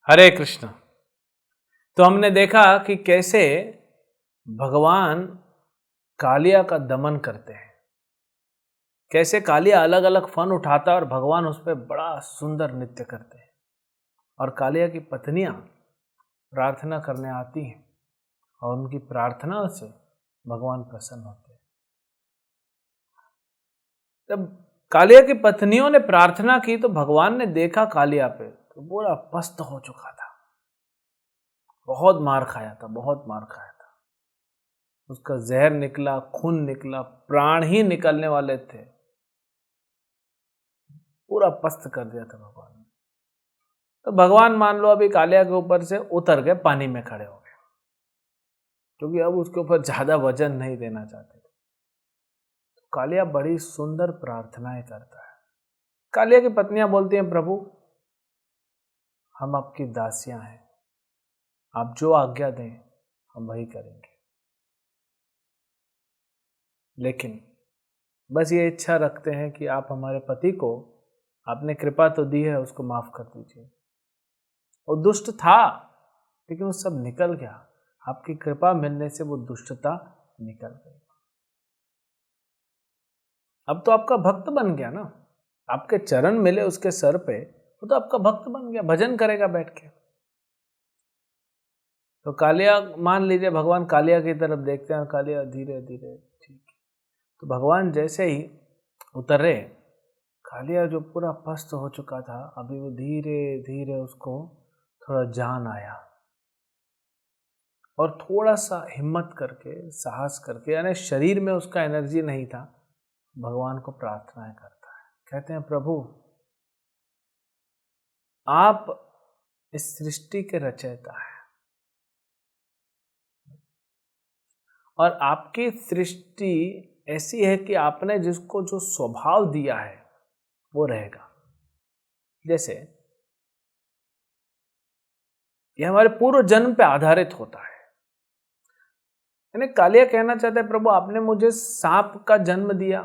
हरे कृष्ण। तो हमने देखा कि कैसे भगवान कालिया का दमन करते हैं, कैसे कालिया अलग अलग फन उठाता है और भगवान उस पर बड़ा सुंदर नृत्य करते हैं, और कालिया की पत्नियां प्रार्थना करने आती हैं और उनकी प्रार्थना से भगवान प्रसन्न होते हैं। जब कालिया की पत्नियों ने प्रार्थना की तो भगवान ने देखा कालिया पे तो पूरा पस्त हो चुका था, बहुत मार खाया था, बहुत मार खाया था। उसका जहर निकला, खून निकला, प्राण ही निकलने वाले थे, पूरा पस्त कर दिया था भगवान ने। तो भगवान मान लो अभी कालिया के ऊपर से उतर गए, पानी में खड़े हो गए, क्योंकि अब उसके ऊपर ज्यादा वजन नहीं देना चाहते थे। तो कालिया बड़ी सुंदर प्रार्थनाएं करता है। कालिया की पत्नियां बोलती हैं, प्रभु हम आपकी दासियां हैं, आप जो आज्ञा दें हम वही करेंगे, लेकिन बस ये इच्छा रखते हैं कि आप हमारे पति को, आपने कृपा तो दी है, उसको माफ कर दीजिए। वो दुष्ट था लेकिन वो सब निकल गया, आपकी कृपा मिलने से वो दुष्टता निकल गई। अब तो आपका भक्त बन गया ना, आपके चरण मिले उसके सर पे, वो तो आपका भक्त बन गया, भजन करेगा बैठ के। तो कालिया, मान लीजिए भगवान कालिया की तरफ देखते हैं, कालिया धीरे धीरे, ठीक। तो भगवान जैसे ही उतरे, कालिया जो पूरा पस्त हो चुका था, अभी वो धीरे धीरे उसको थोड़ा जान आया, और थोड़ा सा हिम्मत करके, साहस करके, यानी शरीर में उसका एनर्जी नहीं था, भगवान को प्रार्थनाएं करता है। कहते हैं, प्रभु आप इस सृष्टि के रचयिता हैं, और आपकी सृष्टि ऐसी है कि आपने जिसको जो स्वभाव दिया है वो रहेगा। जैसे ये हमारे पूर्व जन्म पे आधारित होता है। यानी कालिया कहना चाहता है, प्रभु आपने मुझे सांप का जन्म दिया,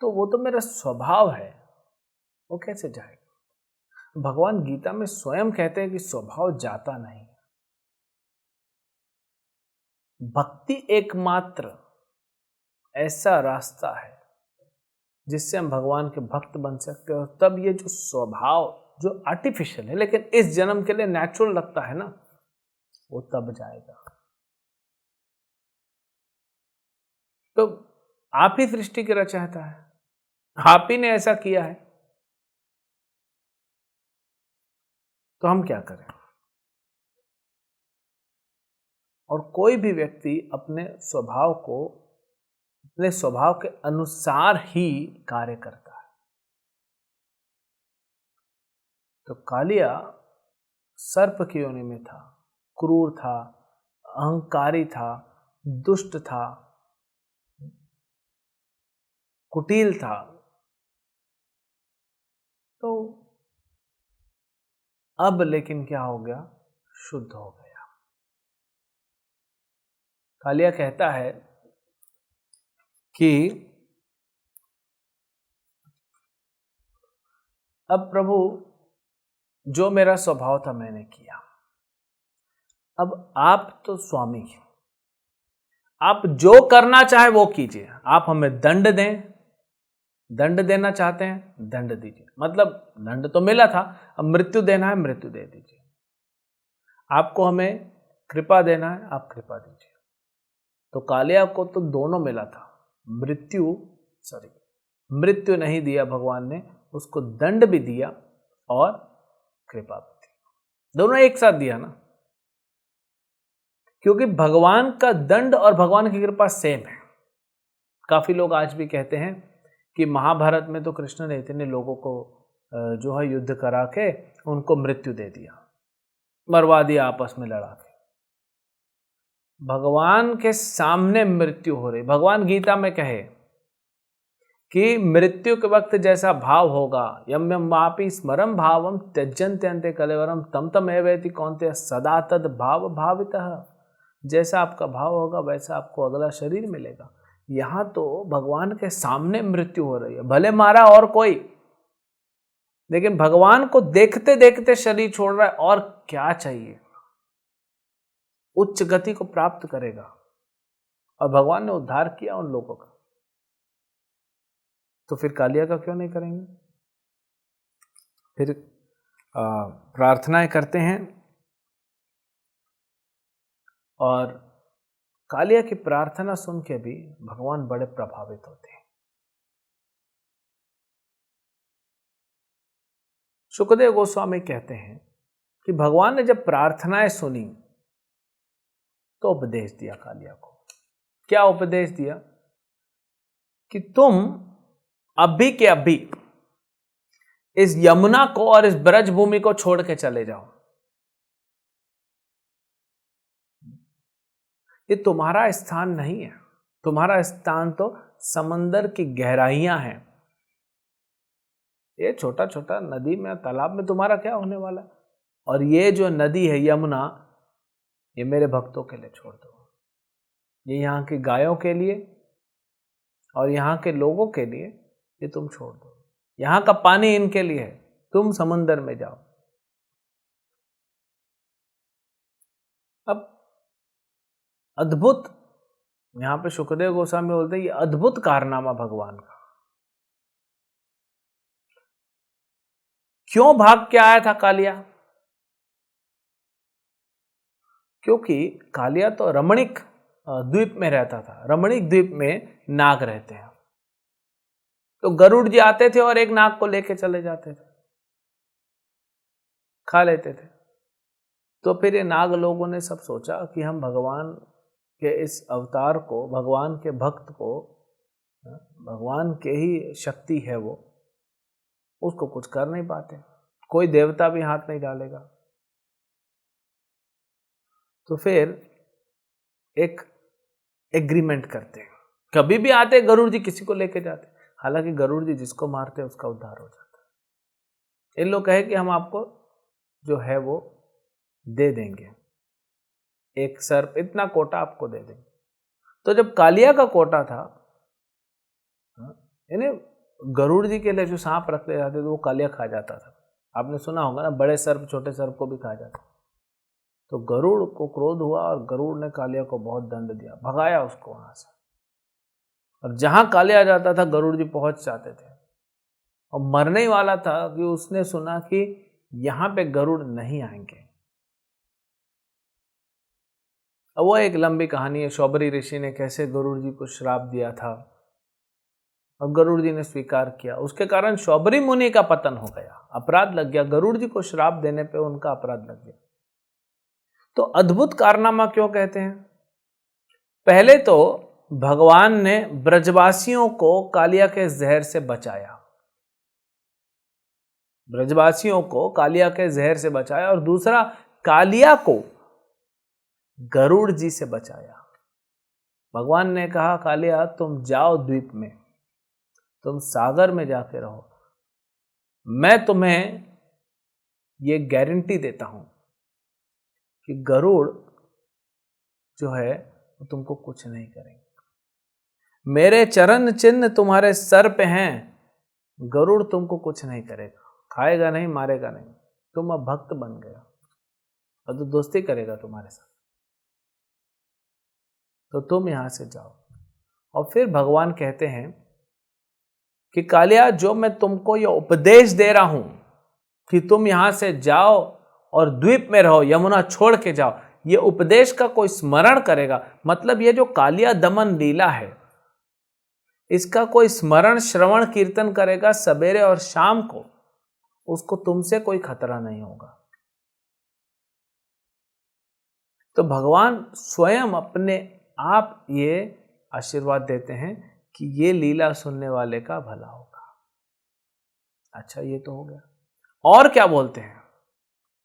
तो वो तो मेरा स्वभाव है, वो कैसे जाएगा। भगवान गीता में स्वयं कहते हैं कि स्वभाव जाता नहीं, भक्ति एकमात्र ऐसा रास्ता है जिससे हम भगवान के भक्त बन सकते हैं। और तब ये जो स्वभाव जो आर्टिफिशियल है लेकिन इस जन्म के लिए नेचुरल लगता है ना, वो तब जाएगा। तो आप ही सृष्टि की रचयिता है, आप ही ने ऐसा किया है, तो हम क्या करें। और कोई भी व्यक्ति अपने स्वभाव को, अपने स्वभाव के अनुसार ही कार्य करता है। तो कालिया सर्प की योनि में था, क्रूर था, अहंकारी था, दुष्ट था, कुटिल था। तो अब लेकिन क्या हो गया, शुद्ध हो गया। कालिया कहता है कि अब प्रभु जो मेरा स्वभाव था मैंने किया, अब आप तो स्वामी हैं, आप जो करना चाहे वो कीजिए। आप हमें दंड दें, दंड देना चाहते हैं दंड दीजिए, मतलब दंड तो मिला था, अब मृत्यु देना है मृत्यु दे दीजिए। आपको हमें कृपा देना है, आप कृपा दीजिए। तो कालिया को तो दोनों मिला था, मृत्यु नहीं दिया भगवान ने, उसको दंड भी दिया और कृपा भी दी, दोनों एक साथ दिया ना। क्योंकि भगवान का दंड और भगवान की कृपा सेम है। काफी लोग आज भी कहते हैं कि महाभारत में तो कृष्ण ने इतने लोगों को जो है युद्ध करा के उनको मृत्यु दे दिया, मरवा दिया आपस में लड़ा के। भगवान के सामने मृत्यु हो रही। भगवान गीता में कहे कि मृत्यु के वक्त जैसा भाव होगा, यम यम वापि स्मरम भावम त्यजन्ते अन्ते कलेवरम तम तम एवेति कौन्तेय सदा तद भाव भावितः। जैसा आपका भाव होगा वैसा आपको अगला शरीर मिलेगा। यहाँ तो भगवान के सामने मृत्यु हो रही है, भले मारा और कोई, लेकिन भगवान को देखते देखते शरीर छोड़ रहा है। और क्या चाहिए? उच्च गति को प्राप्त करेगा। और भगवान ने उद्धार किया उन लोगों का, तो फिर कालिया का क्यों नहीं करेंगे? फिर प्रार्थनाएं करते हैं और कालिया की प्रार्थना सुन के भी भगवान बड़े प्रभावित होते हैं। सुखदेव गोस्वामी कहते हैं कि भगवान ने जब प्रार्थनाएं सुनी तो उपदेश दिया कालिया को। क्या उपदेश दिया? कि तुम अभी के अभी इस यमुना को और इस ब्रज भूमि को छोड़ के चले जाओ। ये तुम्हारा स्थान नहीं है। तुम्हारा स्थान तो समंदर की गहराइयां हैं। ये छोटा छोटा नदी में, तालाब में तुम्हारा क्या होने वाला है? और ये जो नदी है यमुना, ये मेरे भक्तों के लिए छोड़ दो। ये यहाँ की गायों के लिए और यहाँ के लोगों के लिए ये तुम छोड़ दो। यहाँ का पानी इनके लिए है, तुम समंदर में जाओ। अब अद्भुत, यहां पे सुखदेव गोस्वामी बोलते हैं ये अद्भुत कारनामा भगवान का। क्यों भाग के आया था कालिया? क्योंकि कालिया तो रमणीक द्वीप में रहता था। रमणीक द्वीप में नाग रहते हैं, तो गरुड़ जी आते थे और एक नाग को लेके चले जाते थे, खा लेते थे। तो फिर ये नाग लोगों ने सब सोचा कि हम भगवान के इस अवतार को, भगवान के भक्त को, भगवान के ही शक्ति है वो, उसको कुछ कर नहीं पाते, कोई देवता भी हाथ नहीं डालेगा। तो फिर एक एग्रीमेंट करते हैं, कभी भी आते गरुड़ जी किसी को लेके जाते। हालांकि गरुड़ जी जिसको मारते उसका उद्धार हो जाता है। इन लोग कहे कि हम आपको जो है वो दे देंगे, एक सर्प इतना कोटा आपको दे देंगे। तो जब कालिया का कोटा था, यानी गरुड़ जी के लिए जो सांप रख ले जाते थे वो कालिया खा जाता था। आपने सुना होगा ना, बड़े सर्प छोटे सर्प को भी खा जाता। तो गरुड़ को क्रोध हुआ और गरुड़ ने कालिया को बहुत दंड दिया, भगाया उसको वहां से। और जहां कालिया जाता था गरुड़ जी पहुंच जाते थे। और मरने ही वाला था कि उसने सुना कि यहां पे गरुड़ नहीं आएंगे। अब वो एक लंबी कहानी है, शौबरी ऋषि ने कैसे गरुड़ जी को श्राप दिया था और गरुड़ जी ने स्वीकार किया। उसके कारण शौबरी मुनि का पतन हो गया, अपराध लग गया। गरुड़ जी को श्राप देने पे उनका अपराध लग गया। तो अद्भुत कारनामा क्यों कहते हैं? पहले तो भगवान ने ब्रजवासियों को कालिया के जहर से बचाया, ब्रजवासियों को कालिया के जहर से बचाया। और दूसरा, कालिया को गरुड़ जी से बचाया। भगवान ने कहा कालिया तुम जाओ द्वीप में, तुम सागर में जाके रहो, मैं तुम्हें ये गारंटी देता हूं कि गरुड़ जो है वो तुमको कुछ नहीं करेंगे। मेरे चरण चिन्ह तुम्हारे सर पे हैं, गरुड़ तुमको कुछ नहीं करेगा, खाएगा नहीं, मारेगा नहीं। तुम अब भक्त बन गया और तो दोस्ती करेगा तुम्हारे साथ, तो तुम यहां से जाओ। और फिर भगवान कहते हैं कि कालिया जो मैं तुमको ये उपदेश दे रहा हूं कि तुम यहां से जाओ और द्वीप में रहो, यमुना छोड़ के जाओ, ये उपदेश का कोई स्मरण करेगा, मतलब ये जो कालिया दमन लीला है इसका कोई स्मरण श्रवण कीर्तन करेगा सवेरे और शाम को, उसको तुमसे कोई खतरा नहीं होगा। तो भगवान स्वयं अपने आप ये आशीर्वाद देते हैं कि ये लीला सुनने वाले का भला होगा। अच्छा, ये तो हो गया। और क्या बोलते हैं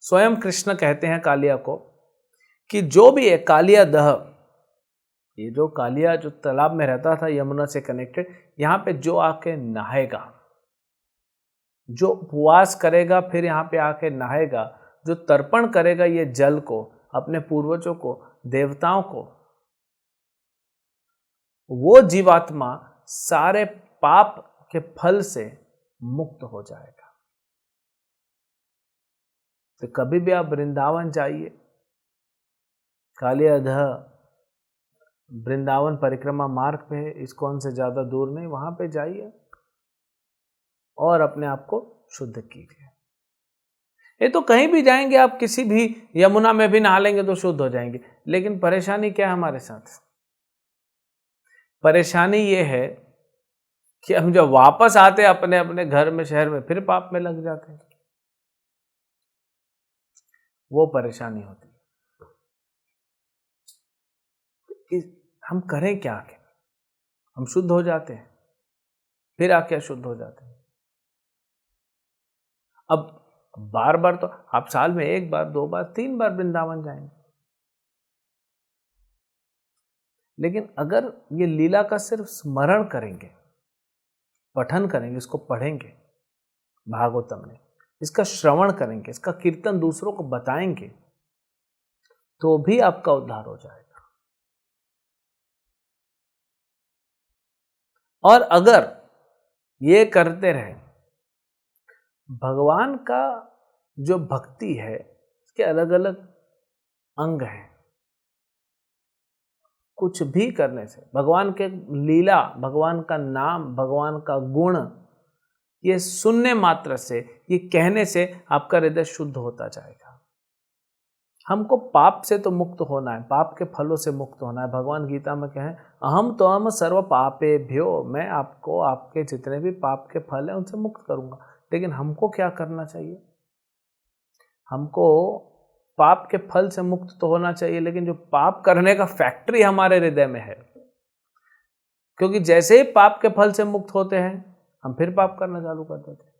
स्वयं कृष्ण कहते हैं कालिया को कि जो भी है कालिया दह, ये जो कालिया जो तालाब में रहता था यमुना से कनेक्टेड, यहाँ पे जो आके नहाएगा, जो उपवास करेगा फिर यहाँ पे आके नहाएगा, जो तर्पण करेगा ये जल को, अपने पूर्वजों को, देवताओं को, वो जीवात्मा सारे पाप के फल से मुक्त हो जाएगा। तो कभी भी आप वृंदावन जाइए, कालियादह वृंदावन परिक्रमा मार्ग पे है, इस्कॉन से ज्यादा दूर नहीं, वहां पे जाइए और अपने आप को शुद्ध कीजिए। ये तो कहीं भी जाएंगे आप, किसी भी यमुना में भी नहा लेंगे तो शुद्ध हो जाएंगे। लेकिन परेशानी क्या है हमारे साथ? परेशानी ये है कि हम जब वापस आते हैं अपने अपने घर में, शहर में, फिर पाप में लग जाते हैं। वो परेशानी होती है। हम करें क्या आके? हम शुद्ध हो जाते हैं, फिर आके अशुद्ध हो जाते हैं। अब बार बार तो आप साल में 1 बार 2 बार 3 बार वृंदावन जाएंगे, लेकिन अगर ये लीला का सिर्फ स्मरण करेंगे, पठन करेंगे, इसको पढ़ेंगे भागवतम में, इसका श्रवण करेंगे, इसका कीर्तन दूसरों को बताएंगे, तो भी आपका उद्धार हो जाएगा। और अगर ये करते रहे, भगवान का जो भक्ति है इसके अलग अलग अंग हैं। कुछ भी करने से, भगवान के लीला, भगवान का नाम, भगवान का गुण, ये सुनने मात्र से, ये कहने से आपका हृदय शुद्ध होता जाएगा। हमको पाप से तो मुक्त होना है, पाप के फलों से मुक्त होना है। भगवान गीता में कहें, अहम तो हम सर्व पापेभ्यो, मैं आपको आपके जितने भी पाप के फल हैं उनसे मुक्त करूंगा। लेकिन हमको क्या करना चाहिए? हमको पाप के फल से मुक्त तो होना चाहिए, लेकिन जो पाप करने का फैक्ट्री हमारे हृदय में है, क्योंकि जैसे ही पाप के फल से मुक्त होते हैं हम फिर पाप करना चालू कर देते हैं।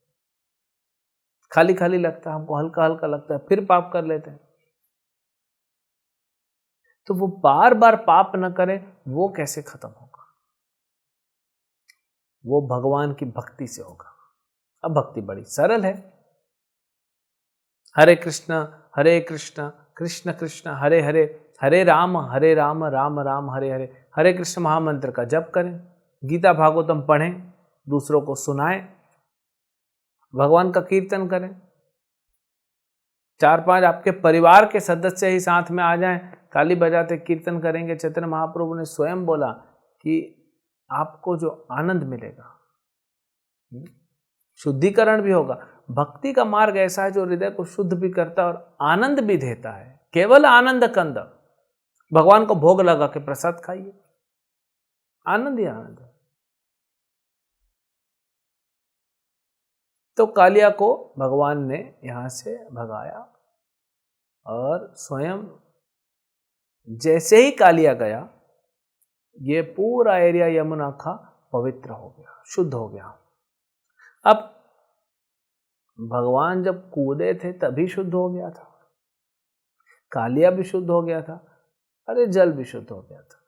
खाली खाली लगता है हमको, हल्का हल्का लगता है, फिर पाप कर लेते हैं। तो वो बार बार पाप न करें, वो कैसे खत्म होगा? वो भगवान की भक्ति से होगा। अब भक्ति बड़ी सरल है। हरे कृष्ण कृष्ण कृष्ण हरे हरे, हरे राम राम राम हरे हरे। हरे कृष्ण महामंत्र का जप करें, गीता भागवतम पढ़ें, दूसरों को सुनाएं, भगवान का कीर्तन करें। 4-5 आपके परिवार के सदस्य ही साथ में आ जाएं, ताली बजाते कीर्तन करेंगे। चैतन्य महाप्रभु ने स्वयं बोला कि आपको जो आनंद मिलेगा, शुद्धिकरण भी होगा। भक्ति का मार्ग ऐसा है जो हृदय को शुद्ध भी करता है और आनंद भी देता है। केवल आनंद कंद, भगवान को भोग लगा के प्रसाद खाइए, आनंद ही आनंद है। तो कालिया को भगवान ने यहां से भगाया और स्वयं जैसे ही कालिया गया, ये पूरा एरिया यमुना का पवित्र हो गया, शुद्ध हो गया। अब भगवान जब कूदे थे तभी शुद्ध हो गया था, कालिया भी शुद्ध हो गया था, अरे जल भी शुद्ध हो गया था।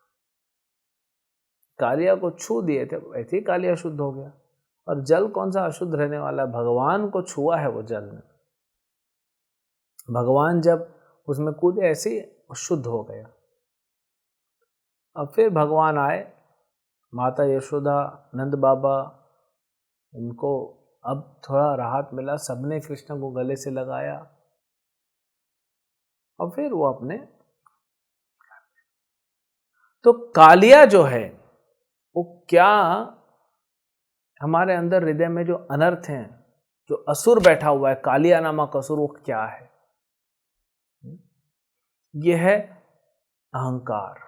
कालिया को छू दिए थे, वैसे ही कालिया शुद्ध हो गया। और जल कौन सा अशुद्ध रहने वाला है? भगवान को छुआ है वो जल ने। भगवान जब उसमें कूदे ऐसे ही शुद्ध हो गया। अब फिर भगवान आए, माता यशोदा, नंद बाबा, इनको अब थोड़ा राहत मिला, सबने कृष्ण को गले से लगाया और फिर वो अपने। तो कालिया जो है वो क्या, हमारे अंदर हृदय में जो अनर्थ हैं, जो असुर बैठा हुआ है, कालिया नामक असुर, वो क्या है? यह है अहंकार।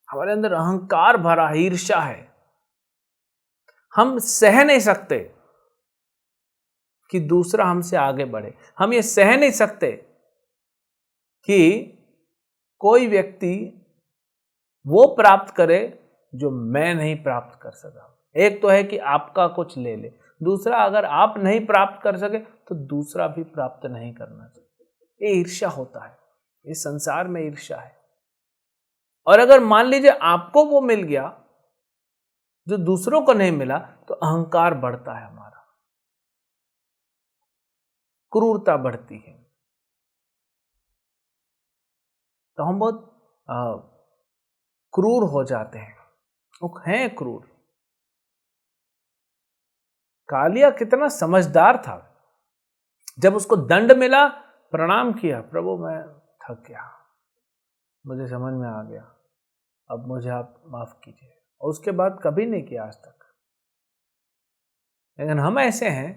हमारे अंदर अहंकार भरा, ईर्ष्या है। हम सह नहीं सकते कि दूसरा हमसे आगे बढ़े। हम ये सह नहीं सकते कि कोई व्यक्ति वो प्राप्त करे जो मैं नहीं प्राप्त कर सका। एक तो है कि आपका कुछ ले ले, दूसरा अगर आप नहीं प्राप्त कर सके तो दूसरा भी प्राप्त नहीं करना चाहिए। ये ईर्ष्या होता है, ये संसार में ईर्ष्या है। और अगर मान लीजिए आपको वो मिल गया जो दूसरों को नहीं मिला, तो अहंकार बढ़ता है, हमारा क्रूरता बढ़ती है, तो हम बहुत क्रूर हो जाते हैं। वो हैं क्रूर। कालिया कितना समझदार था, जब उसको दंड मिला प्रणाम किया, प्रभु मैं थक गया, मुझे समझ में आ गया, अब मुझे आप माफ कीजिए। और उसके बाद कभी नहीं किया आज तक। लेकिन हम ऐसे हैं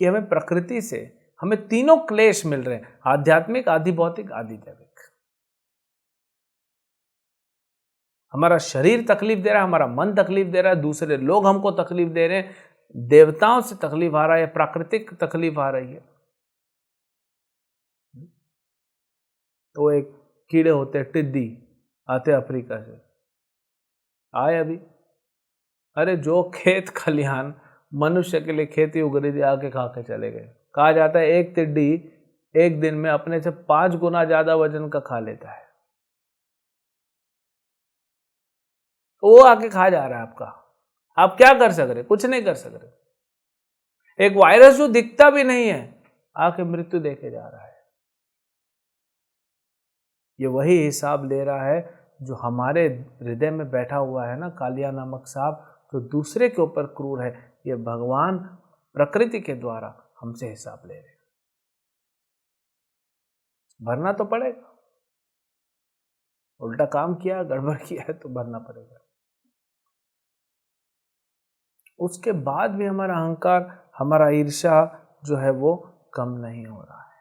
कि हमें प्रकृति से हमें तीनों क्लेश मिल रहे हैं, आध्यात्मिक, आदि भौतिक, आदि दैविक। हमारा शरीर तकलीफ दे रहा है, हमारा मन तकलीफ दे रहा है, दूसरे लोग हमको तकलीफ दे रहे हैं, देवताओं से तकलीफ आ रहा है, प्राकृतिक तकलीफ आ रही है। तो एक कीड़े होते हैं टिड्डी, आते अफ्रीका से, आए अभी, अरे जो खेत खलिहान मनुष्य के लिए खेती उग रही थी, आके खा के चले गए। कहा जाता है एक टिड्डी एक दिन में अपने से 5 गुना ज्यादा वजन का खा लेता है। वो आके खा जा रहा है आपका, आप क्या कर सक रहे? कुछ नहीं कर सक रहे। एक वायरस जो दिखता भी नहीं है आके मृत्यु देके जा रहा है। ये वही हिसाब ले रहा है जो हमारे हृदय में बैठा हुआ है ना, कालिया नामक सांप, तो दूसरे के ऊपर क्रूर है। ये भगवान प्रकृति के द्वारा हमसे हिसाब ले रहे हैं। भरना तो पड़ेगा, उल्टा काम किया, गड़बड़ किया है तो भरना पड़ेगा। उसके बाद भी हमारा अहंकार, हमारा ईर्ष्या जो है वो कम नहीं हो रहा है।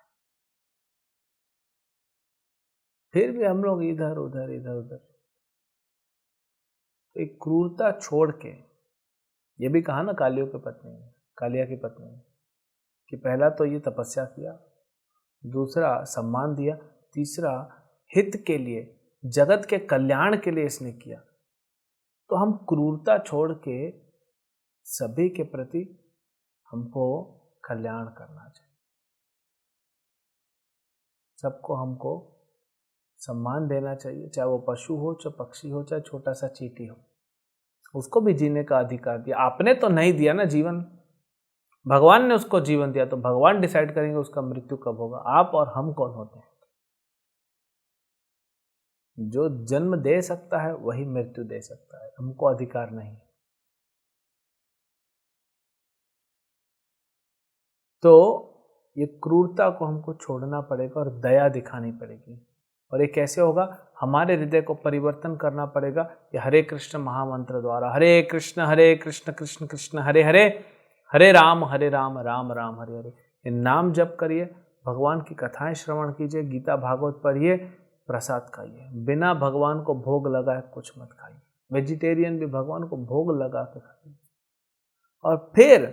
फिर भी हम लोग इधर उधर इधर उधर। एक क्रूरता छोड़ के, ये भी कहा ना कालिया की पत्नी ने, कालिया की पत्नी ने, कि पहला तो ये तपस्या किया, दूसरा सम्मान दिया, तीसरा हित के लिए, जगत के कल्याण के लिए इसने किया। तो हम क्रूरता छोड़ के सभी के प्रति हमको कल्याण करना चाहिए। सबको हमको सम्मान देना चाहिए, चाहे वो पशु हो, चाहे पक्षी हो, चाहे छोटा सा चींटी हो, उसको भी जीने का अधिकार दिया। आपने तो नहीं दिया ना जीवन, भगवान ने उसको जीवन दिया, तो भगवान डिसाइड करेंगे उसका मृत्यु कब होगा। आप और हम कौन होते हैं? जो जन्म दे सकता है वही मृत्यु दे सकता है, हमको अधिकार नहीं। तो ये क्रूरता को हमको छोड़ना पड़ेगा और दया दिखानी पड़ेगी। और ये कैसे होगा? हमारे हृदय को परिवर्तन करना पड़ेगा। ये हरे कृष्ण महामंत्र द्वारा, हरे कृष्ण कृष्ण कृष्ण हरे हरे, हरे राम राम राम हरे हरे। ये नाम जप करिए, भगवान की कथाएं श्रवण कीजिए, गीता भागवत पढ़िए, प्रसाद खाइए। बिना भगवान को भोग लगाए कुछ मत खाइए। वेजिटेरियन भी भगवान को भोग लगा के खाइए, और फिर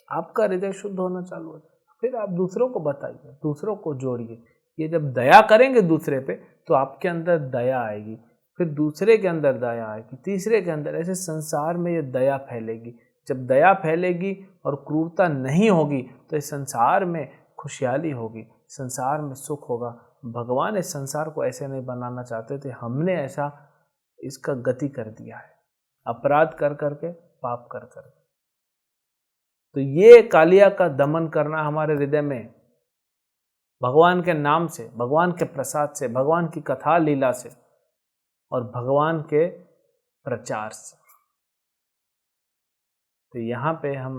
आपका हृदय शुद्ध होना चालू हो जाएगा। फिर आप दूसरों को बताइए, दूसरों को जोड़िए। ये जब दया करेंगे दूसरे पे, तो आपके अंदर दया आएगी, फिर दूसरे के अंदर दया आएगी, तीसरे के अंदर, ऐसे संसार में ये दया फैलेगी। जब दया फैलेगी और क्रूरता नहीं होगी, तो इस संसार में खुशहाली होगी, संसार में सुख होगा। भगवान इस संसार को ऐसे नहीं बनाना चाहते थे, हमने ऐसा इसका गति कर दिया है, अपराध कर करके, पाप कर करके। तो ये कालिया का दमन करना हमारे हृदय में, भगवान के नाम से, भगवान के प्रसाद से, भगवान की कथा लीला से, और भगवान के प्रचार से। तो यहाँ पे हम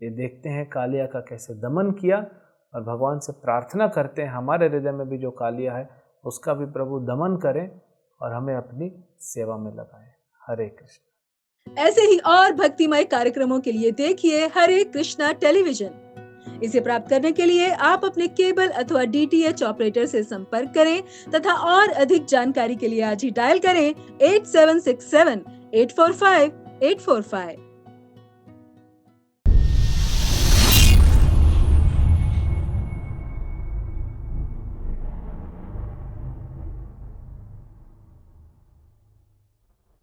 ये देखते हैं कालिया का कैसे दमन किया, और भगवान से प्रार्थना करते हैं हमारे हृदय में भी जो कालिया है उसका भी प्रभु दमन करें और हमें अपनी सेवा में लगाएं। हरे कृष्ण। ऐसे ही और भक्तिमय कार्यक्रमों के लिए देखिए हरे कृष्णा टेलीविजन। इसे प्राप्त करने के लिए आप अपने केबल अथवा DTH ऑपरेटर से संपर्क करें तथा और अधिक जानकारी के लिए आज ही डायल करें 8767 845 845।